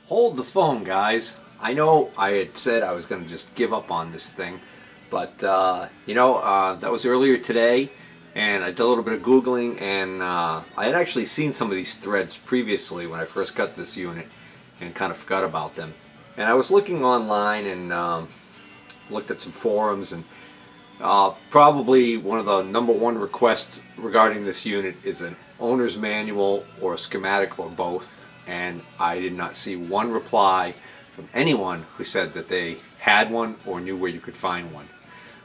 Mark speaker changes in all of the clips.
Speaker 1: Hold the phone, guys. I know I had said I was going to just give up on this thing, but that was earlier today, and I did a little bit of Googling, and I had actually seen some of these threads previously when I first got this unit and kind of forgot about them. And I was looking online and looked at some forums, and probably one of the #1 requests regarding this unit is an owner's manual or a schematic or both. And I did not see one reply from anyone who said that they had one or knew where you could find one,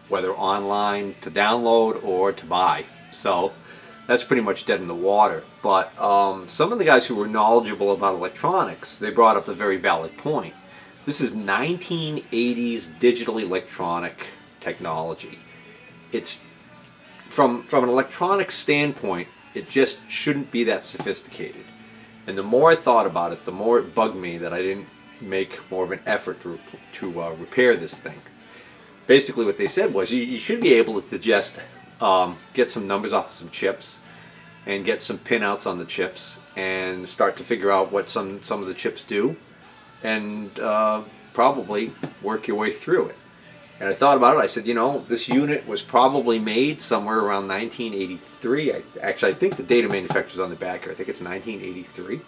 Speaker 1: whether online to download or to buy. So that's pretty much dead in the water. But some of the guys who were knowledgeable about electronics, they brought up a very valid point. This is 1980s digital electronic technology. It's from an electronic standpoint, it just shouldn't be that sophisticated. And the more I thought about it, the more it bugged me that I didn't make more of an effort to repair this thing. Basically what they said was you should be able to just get some numbers off of some chips and get some pinouts on the chips and start to figure out what some of the chips do and probably work your way through it. And I thought about it. I said, this unit was probably made somewhere around 1983. I think the data manufacturer's on the back here. I think it's 1983.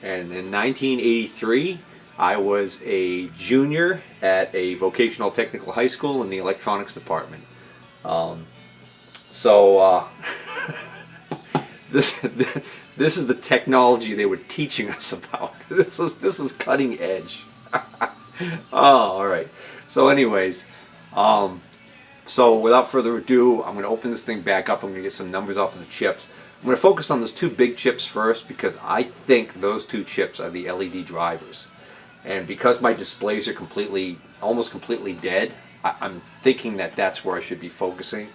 Speaker 1: And in 1983, I was a junior at a vocational technical high school in the electronics department. This is the technology they were teaching us about. This was cutting edge. Oh, all right. So anyways, so without further ado, I'm going to open this thing back up. I'm going to get some numbers off of the chips. I'm going to focus on those two big chips first because I think those two chips are the LED drivers. And because my displays are almost completely dead, I'm thinking that that's where I should be focusing.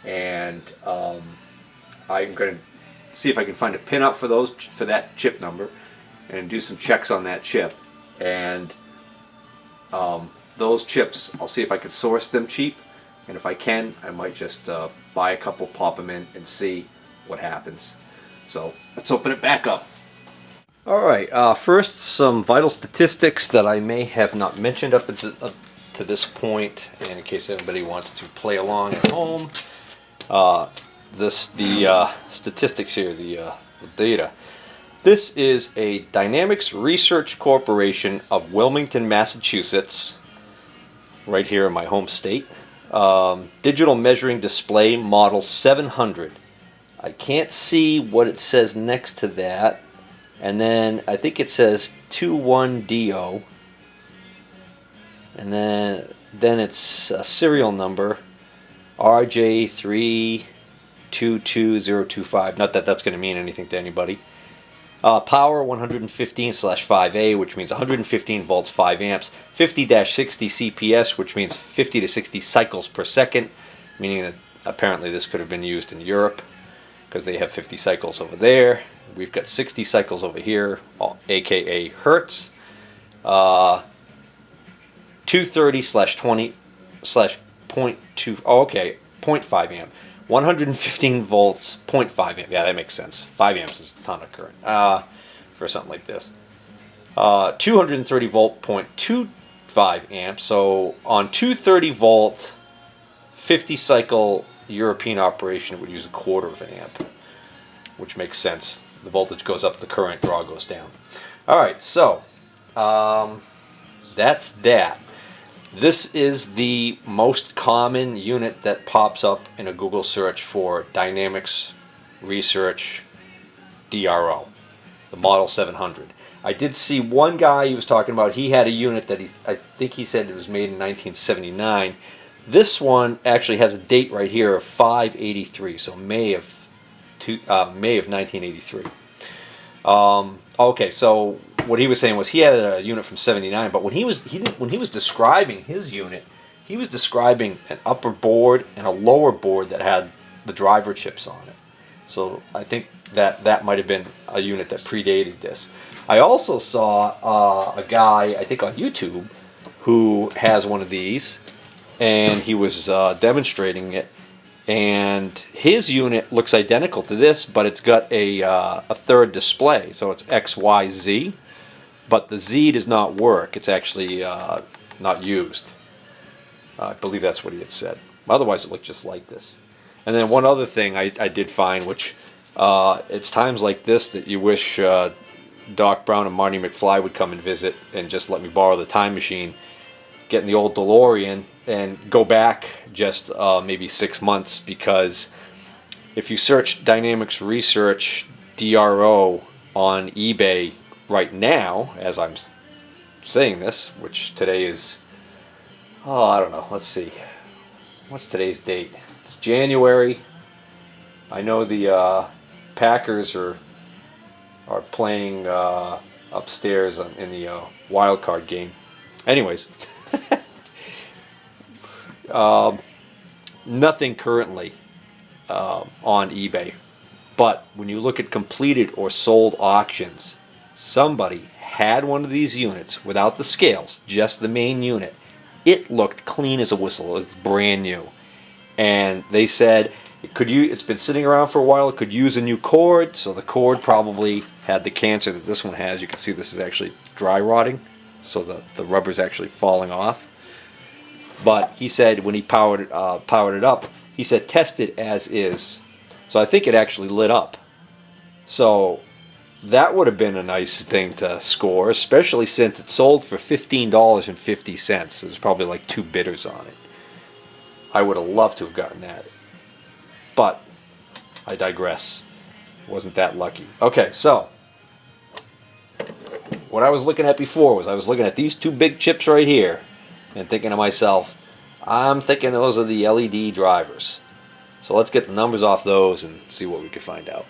Speaker 1: And I'm going to see if I can find a pinout for that chip number and do some checks on that chip. And those chips, I'll see if I can source them cheap, and if I can, I might just buy a couple, pop them in, and see what happens. So let's open it back up. Alright, first some vital statistics that I may have not mentioned up to this point, and in case anybody wants to play along at home. The statistics here, the data. This is a Dynamics Research Corporation of Wilmington, Massachusetts, right here in my home state. Digital measuring display model 700. I can't see what it says next to that. And then I think it says 21DO. And then it's a serial number, RJ322025. Not that that's going to mean anything to anybody. Power 115/5A, which means 115 volts, 5 amps. 50-60 CPS, which means 50 to 60 cycles per second, meaning that apparently this could have been used in Europe because they have 50 cycles over there. We've got 60 cycles over here, aka hertz. 230/20/0.2. Oh, okay, 0.5 amp. 115 volts, 0.5 amp. Yeah, that makes sense. 5 amps is a ton of current for something like this. 230 volt, 0.25 amp. So on 230 volt, 50 cycle European operation, it would use 1/4 of an amp, which makes sense. The voltage goes up, the current draw goes down. All right, so that's that. This is the most common unit that pops up in a Google search for Dynamics Research DRO, the Model 700. I did see one guy he was talking about, he had a unit that I think he said it was made in 1979. This one actually has a date right here of 5/83, so May of 1983. Okay, so what he was saying was he had a unit from '79, but when he was describing his unit, he was describing an upper board and a lower board that had the driver chips on it. So I think that might have been a unit that predated this. I also saw a guy, I think on YouTube, who has one of these, and he was demonstrating it. And his unit looks identical to this, but it's got a third display, so it's XYZ. but the Z does not work. It's actually not used. I believe that's what he had said. Otherwise, it looked just like this. And then one other thing I did find, which it's times like this that you wish Doc Brown and Marty McFly would come and visit and just let me borrow the time machine, get in the old DeLorean, and go back just maybe 6 months, because if you search Dynamics Research DRO on eBay right now, as I'm saying this, which today is, oh, I don't know, let's see, what's today's date? It's January. I know the Packers are playing upstairs in the wild card game. Anyways, nothing currently on eBay, but when you look at completed or sold auctions, somebody had one of these units without the scales, just the main unit. It looked clean as a whistle. It was brand new, and they said it's been sitting around for a while. It could use a new cord, so the cord probably had the cancer that this one has. You can see this is actually dry rotting, so the rubber's actually falling off. But he said when he powered it up, he said test it as is. So I think it actually lit up. So that would have been a nice thing to score, especially since it sold for $15.50. There's probably like 2 bidders on it. I would have loved to have gotten that. But I digress. Wasn't that lucky. Okay, so what I was looking at before was I was looking at these 2 big chips right here and thinking to myself, I'm thinking those are the LED drivers. So let's get the numbers off those and see what we can find out.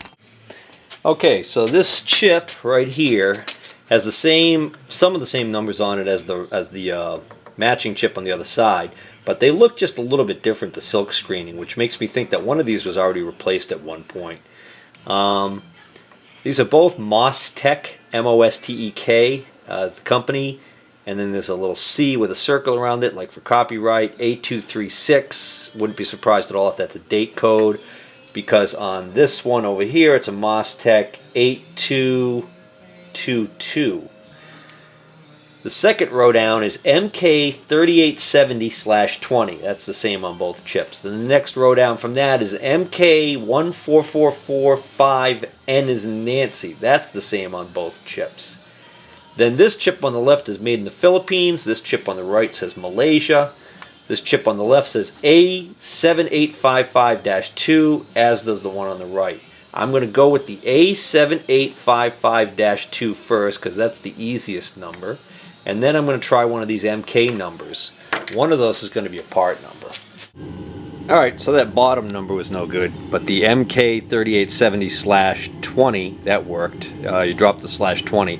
Speaker 1: Okay, so this chip right here has some of the same numbers on it as the matching chip on the other side, but they look just a little bit different, the silk screening, which makes me think that one of these was already replaced at one point. These are both Mostek, M-O-S-T-E-K, as the company, and then there's a little C with a circle around it, like for copyright, A236. Wouldn't be surprised at all if that's a date code, because on this one over here, it's a Mostek 8222. The second row down is MK3870/20. That's the same on both chips. Then the next row down from that is MK14445, N as in Nancy. That's the same on both chips. Then this chip on the left is made in the Philippines. This chip on the right says Malaysia. This chip on the left says A7855-2, as does the one on the right. I'm going to go with the A7855-2 first, because that's the easiest number. And then I'm going to try one of these MK numbers. One of those is going to be a part number. Alright, so that bottom number was no good, but the MK3870/20, that worked. You dropped the /20.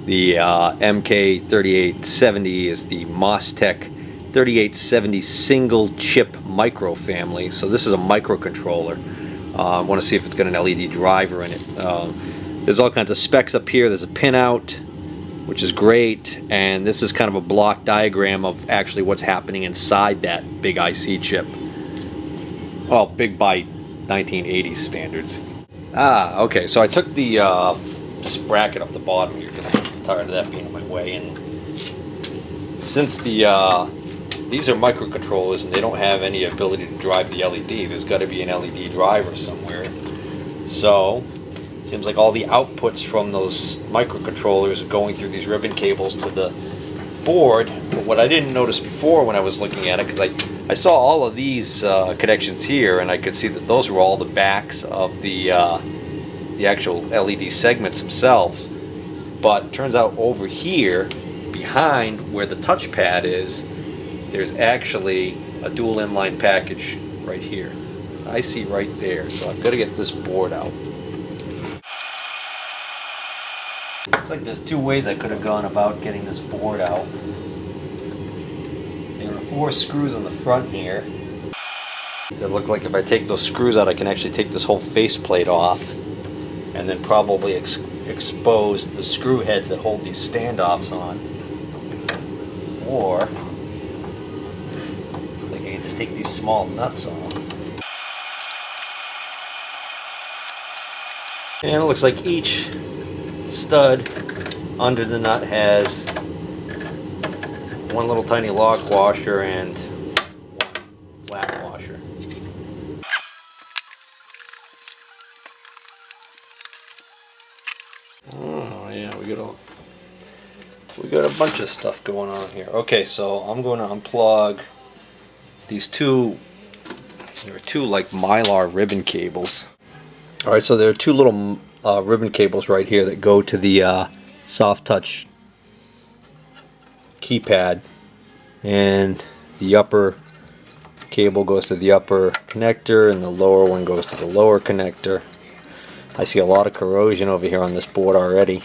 Speaker 1: The MK3870 is the Mostek 3870 single chip micro family. So this is a microcontroller. I want to see if it's got an LED driver in it. There's all kinds of specs up here. There's a pinout, which is great, and this is kind of a block diagram of actually what's happening inside that big IC chip. Well, big by 1980s standards. Okay, so I took the this bracket off the bottom here because I'm tired of that being in my way, and since these are microcontrollers and they don't have any ability to drive the LED, there's got to be an LED driver somewhere. So seems like all the outputs from those microcontrollers are going through these ribbon cables to the board. But what I didn't notice before when I was looking at it, because I saw all of these connections here, and I could see that those were all the backs of the actual LED segments themselves. But it turns out over here, behind where the touchpad is, there's actually a dual inline package right here. So I see right there, so I've got to get this board out. Looks like there's 2 ways I could have gone about getting this board out. There are 4 screws on the front here. They look like if I take those screws out, I can actually take this whole faceplate off and then probably expose the screw heads that hold these standoffs on. Or I think I can just take these small nuts off. And it looks like each stud under the nut has one little tiny lock washer and one flat washer. Oh yeah, we got a bunch of stuff going on here. Okay, so I'm going to unplug these two. There are two like Mylar ribbon cables. All right, so there are two little ribbon cables right here that go to the soft touch keypad, and the upper cable goes to the upper connector and the lower one goes to the lower connector. I see a lot of corrosion over here on this board already.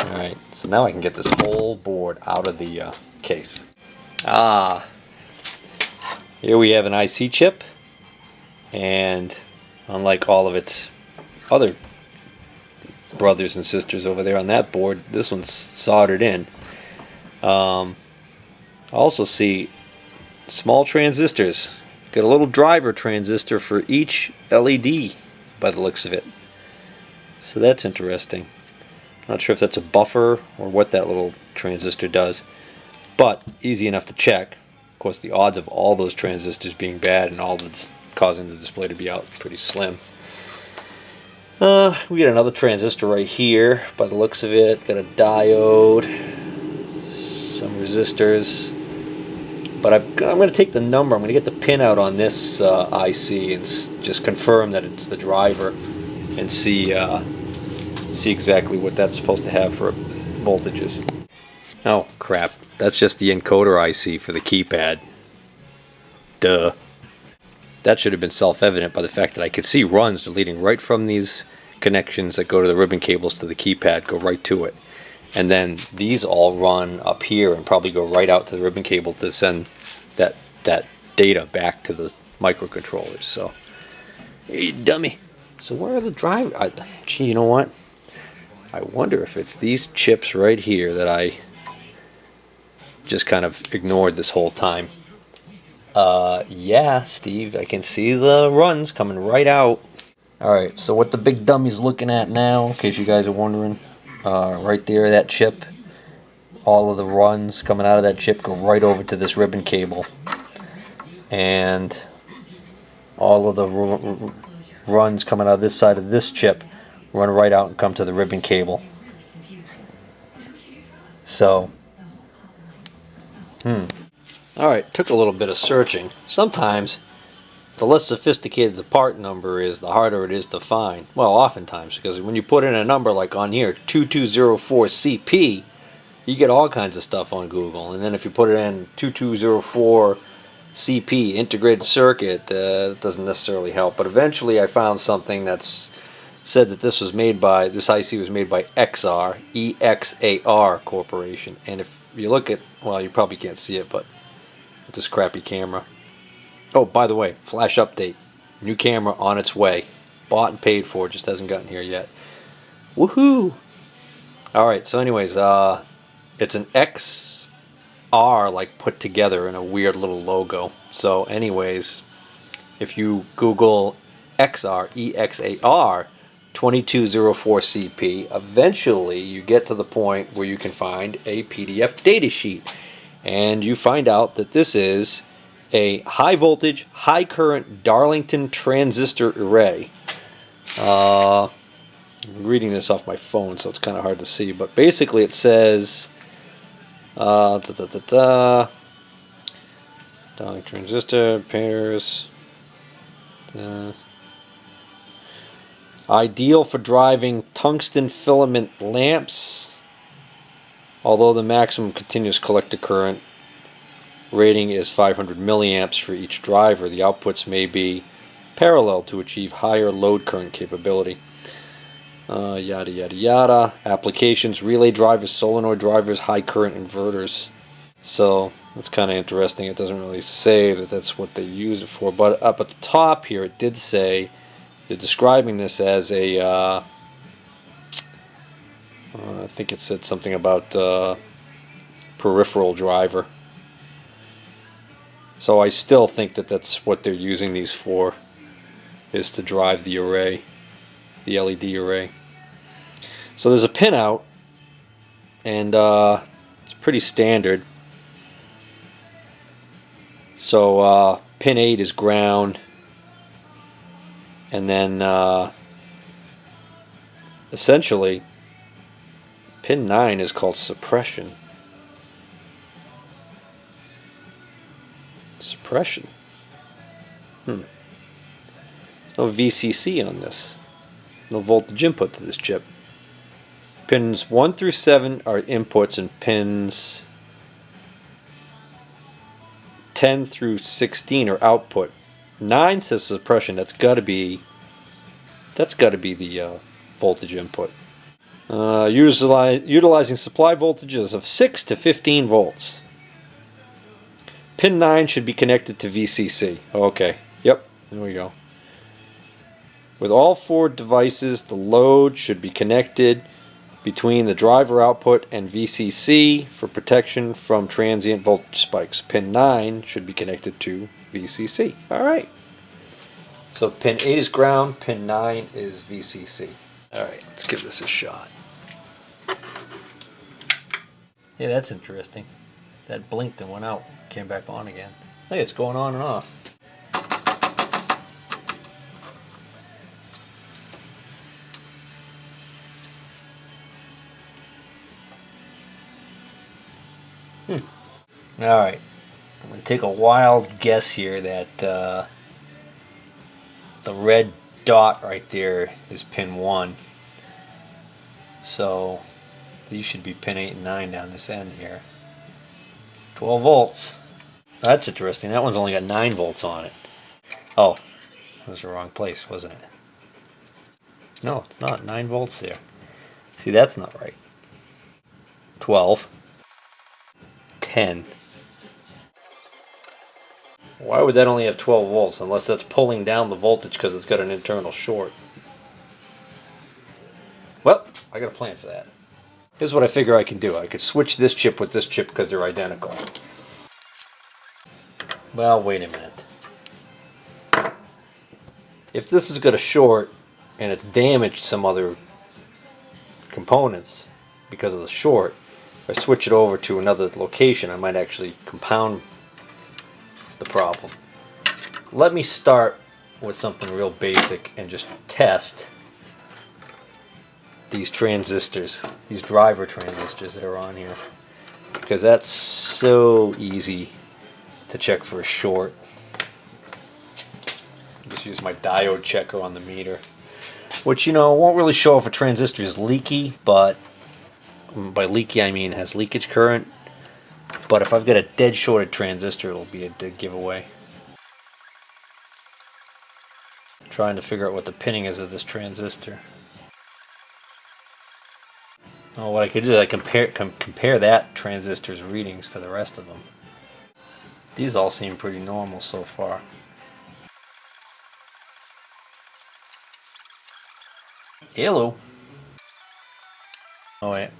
Speaker 1: Alright, so now I can get this whole board out of the case. Here we have an IC chip, and unlike all of its other brothers and sisters over there on that board, this one's soldered in. I also see small transistors. Got a little driver transistor for each LED by the looks of it. So that's interesting. Not sure if that's a buffer or what that little transistor does, but easy enough to check. Of course, the odds of all those transistors being bad and all that's causing the display to be out pretty slim. We got another transistor right here by the looks of it. Got a diode, some resistors. But I'm going to take the number. I'm going to get the pin out on this IC and just confirm that it's the driver and see exactly what that's supposed to have for voltages. Oh crap! That's just the encoder IC for the keypad. Duh. That should have been self-evident by the fact that I could see runs leading right from these connections that go to the ribbon cables to the keypad, go right to it. And then these all run up here and probably go right out to the ribbon cable to send that data back to the microcontrollers. So, hey dummy. So where are the drivers? Gee, you know what? I wonder if it's these chips right here that I just kind of ignored this whole time. Yeah, Steve, I can see the runs coming right out. Alright, so what the big dummy's looking at now, in case you guys are wondering, right there, that chip, all of the runs coming out of that chip go right over to this ribbon cable. And all of the runs coming out of this side of this chip run right out and come to the ribbon cable. So, alright, took a little bit of searching. Sometimes, the less sophisticated the part number is, the harder it is to find. Well, oftentimes, because when you put in a number like on here, 2204CP, you get all kinds of stuff on Google. And then if you put it in 2204CP, integrated circuit, it doesn't necessarily help. But eventually I found something that's said that this IC was made by XR, EXAR Corporation. And if you look at, well, you probably can't see it, but with this crappy camera. Oh, by the way, flash update. New camera on its way. Bought and paid for, just hasn't gotten here yet. Woohoo! Alright, so anyways, it's an XR like put together in a weird little logo. So anyways, if you Google XR, EXAR, 2204CP, eventually you get to the point where you can find a PDF datasheet. And you find out that this is a high voltage, high current Darlington transistor array. I'm reading this off my phone, so it's kind of hard to see, but basically it says Darlington transistor pairs, ideal for driving tungsten filament lamps, although the maximum continuous collector current rating is 500 milliamps for each driver. The outputs may be parallel to achieve higher load current capability. Yada yada yada. Applications: relay drivers, solenoid drivers, high current inverters. So that's kind of interesting. It doesn't really say that that's what they use it for, but up at the top here it did say they're describing this as a I think it said something about peripheral driver. So I still think that that's what they're using these for, is to drive the array, the LED array. So there's a pinout, and it's pretty standard. So pin 8 is ground, and then essentially pin 9 is called suppression. Suppression. There's no VCC on this. No voltage input to this chip. Pins 1 through 7 are inputs, and pins 10 through 16 are output. 9 says suppression. That's got to be the voltage input. Utilizing supply voltages of 6 to 15 volts. Pin 9 should be connected to VCC. Okay, yep, there we go. With all 4 devices, the load should be connected between the driver output and VCC for protection from transient voltage spikes. Pin 9 should be connected to VCC. Alright. So pin 8 is ground, pin 9 is VCC. Alright, let's give this a shot. Yeah, that's interesting. That blinked and went out, came back on again. Hey, it's going on and off. Alright, I'm going to take a wild guess here that the red dot right there is pin 1. So these should be pin 8 and 9 down this end here. 12 volts. That's interesting. That one's only got 9 volts on it. Oh, that was the wrong place, wasn't it? No, it's not. 9 volts there. See, that's not right. 12. 10. Why would that only have 12 volts unless that's pulling down the voltage because it's got an internal short? Well, I got a plan for that. Here's what I figure I can do. I could switch this chip with this chip because they're identical. Well, wait a minute. If this is going to short and it's damaged some other components because of the short, if I switch it over to another location, I might actually compound the problem. Let me start with something real basic and just test these transistors, these driver transistors that are on here, because that's so easy to check for a short. Just use my diode checker on the meter, which, you know, won't really show if a transistor is leaky, but by leaky I mean has leakage current. But if I've got a dead shorted transistor, it'll be a dead giveaway. Trying to figure out what the pinning is of this transistor. Oh, what I could do is I compare that transistor's readings to the rest of them. These all seem pretty normal so far. Hello. Oh wait,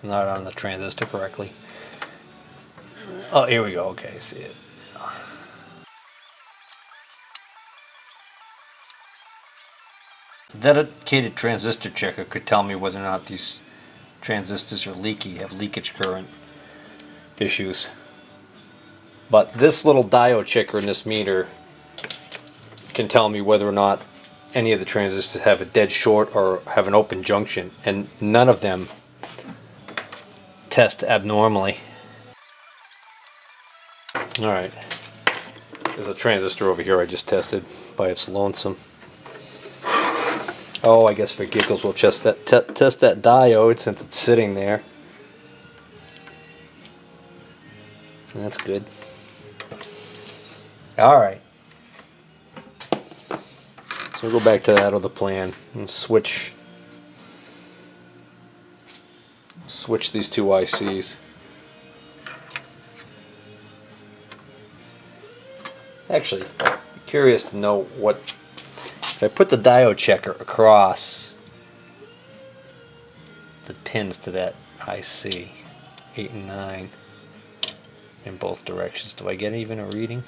Speaker 1: I'm not on the transistor correctly. Oh, here we go. Okay, I see it. A dedicated transistor checker could tell me whether or not these transistors are leaky, have leakage current issues. But this little diode checker in this meter can tell me whether or not any of the transistors have a dead short or have an open junction, and none of them test abnormally. Alright, there's a transistor over here I just tested by its lonesome. Oh, I guess for giggles we'll test that diode since it's sitting there. That's good. Alright. So we'll go back to that other plan and switch these two ICs. Actually, I'm curious to know what, if I put the diode checker across the pins to that IC, 8 and 9, in both directions, do I get even a reading?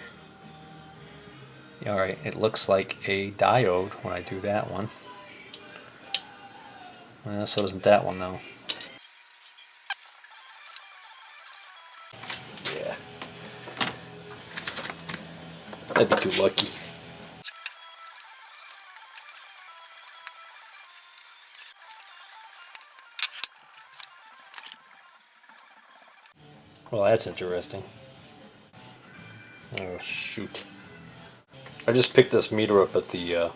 Speaker 1: Alright, it looks like a diode when I do that one.
Speaker 2: Well, so doesn't that one though. Yeah. I'd be too lucky. Well, that's interesting. Oh, shoot. I just picked this meter up at the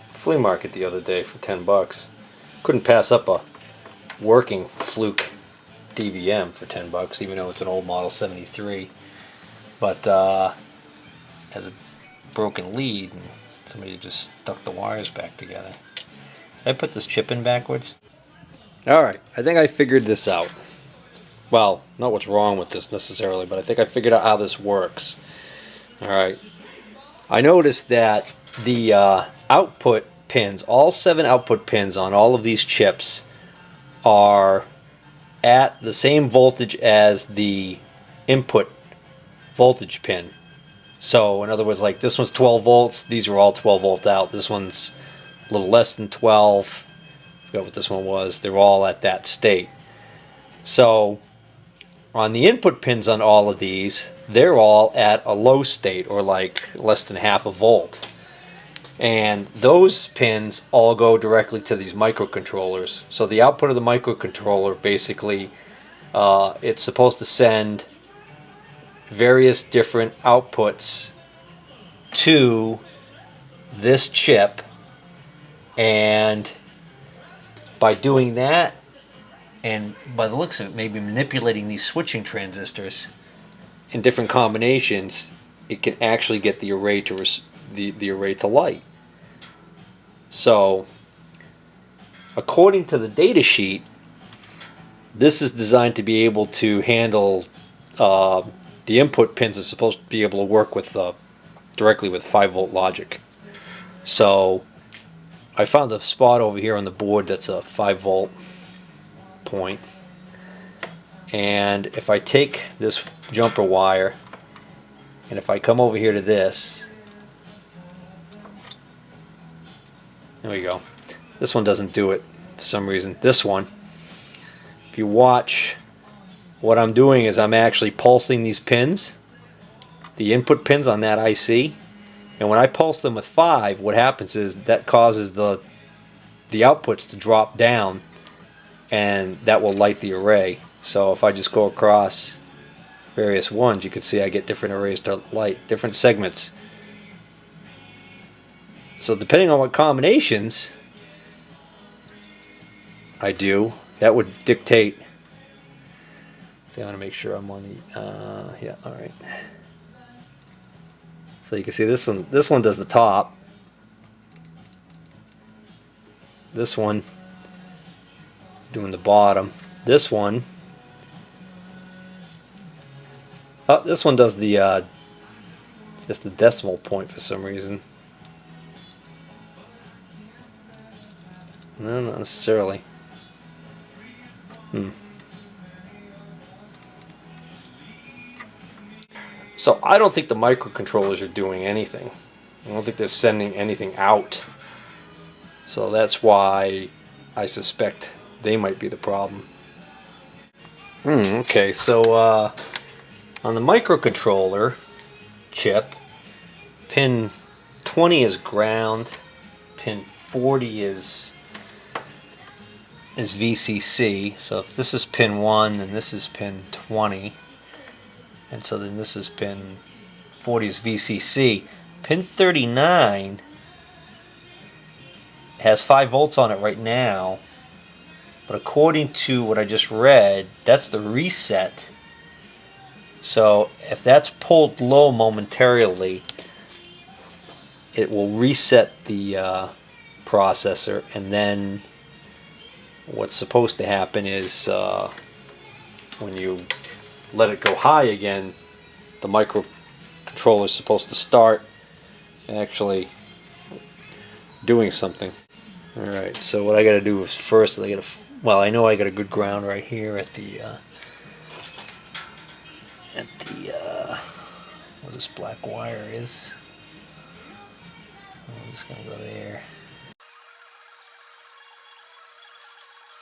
Speaker 2: flea market the other day for 10 bucks. Couldn't pass up a working Fluke DVM for 10 bucks, even though it's an old model 73. But has a broken lead, and somebody just stuck the wires back together. Did I put this chip in backwards? Alright, I think I figured this out. Well, not what's wrong with this necessarily, but I think I figured out how this works. Alright. I noticed that the output pins, all 7 output pins on all of these chips, are at the same voltage as the input voltage pin. So, in other words, like this one's 12 volts, these are all 12 volt out. This one's a little less than 12. I forgot what this one was. They're all at that state. So, on the input pins on all of these, they're all at a low state, or like less than half a volt. And those pins all go directly to these microcontrollers. So the output of the microcontroller, basically, it's supposed to send various different outputs to this chip, and by doing that, and by the looks of it, maybe manipulating these switching transistors in different combinations, it can actually get the array to the array to light. So, according to the data sheet, this is designed to be able to handle the input pins are supposed to be able to work with directly with 5-volt logic. So, I found a spot over here on the board that's a 5-volt point, and if I take this jumper wire and if I come over here to this, there we go. This one doesn't do it for some reason. This one, if you watch, what I'm doing is I'm actually pulsing these pins, the input pins on that IC, and when I pulse them with 5, what happens is that causes the outputs to drop down, and that will light the array. So if I just go across various ones, you can see I get different arrays to light, different segments. So depending on what combinations I do, that would dictate. So I want to make sure I'm on the, yeah, alright. So you can see this one does the top. This one doing the bottom. This one, oh, this one does the just the decimal point for some reason. No, not necessarily. So I don't think the microcontrollers are doing anything. I don't think they're sending anything out. So that's why I suspect they might be the problem. Okay, so on the microcontroller chip, pin 20 is ground, pin 40 is VCC. So if this is pin 1, then this is pin 20. And so then this is pin 40 is VCC. Pin 39 has 5 volts on it right now, but according to what I just read, that's the reset. So if that's pulled low momentarily, it will reset the processor, and then what's supposed to happen is when you let it go high again, the microcontroller is supposed to start actually doing something. Alright, so what I gotta do is first, well, I know I got a good ground right here at the where this black wire is. I'm just gonna go there.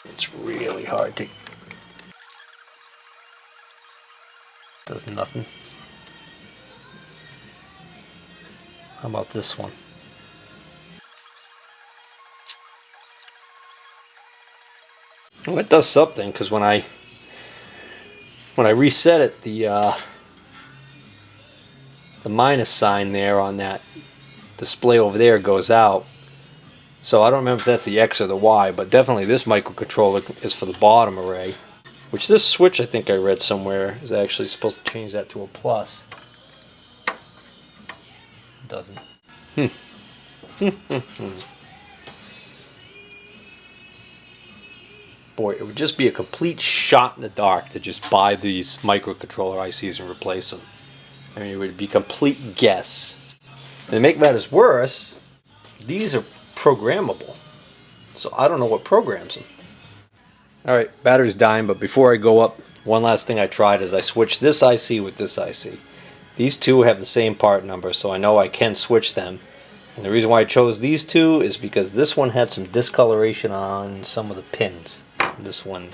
Speaker 2: It's really hard to... Does nothing. How about this one? Well, it does something, because when I reset it, the minus sign there on that display over there goes out. So I don't remember if that's the X or the Y, but definitely this microcontroller is for the bottom array. Which this switch, I think I read somewhere, is actually supposed to change that to a plus. It doesn't. Boy, it would just be a complete shot in the dark to just buy these microcontroller ICs and replace them. I mean, it would be a complete guess. And to make matters worse, these are programmable. So I don't know what programs them. Alright, battery's dying, but before I go up, one last thing I tried is I switched this IC with this IC. These two have the same part number, so I know I can switch them. And the reason why I chose these two is because this one had some discoloration on some of the pins. This one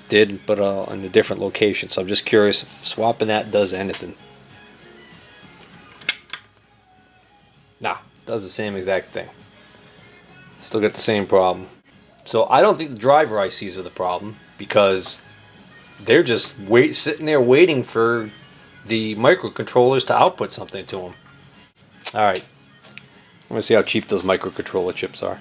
Speaker 2: did, but in a different location. So I'm just curious if swapping that does anything. Nah, does the same exact thing. Still get the same problem. So I don't think the driver ICs are the problem, because they're just sitting there waiting for the microcontrollers to output something to them. Alright, I'm going to see how cheap those microcontroller chips are.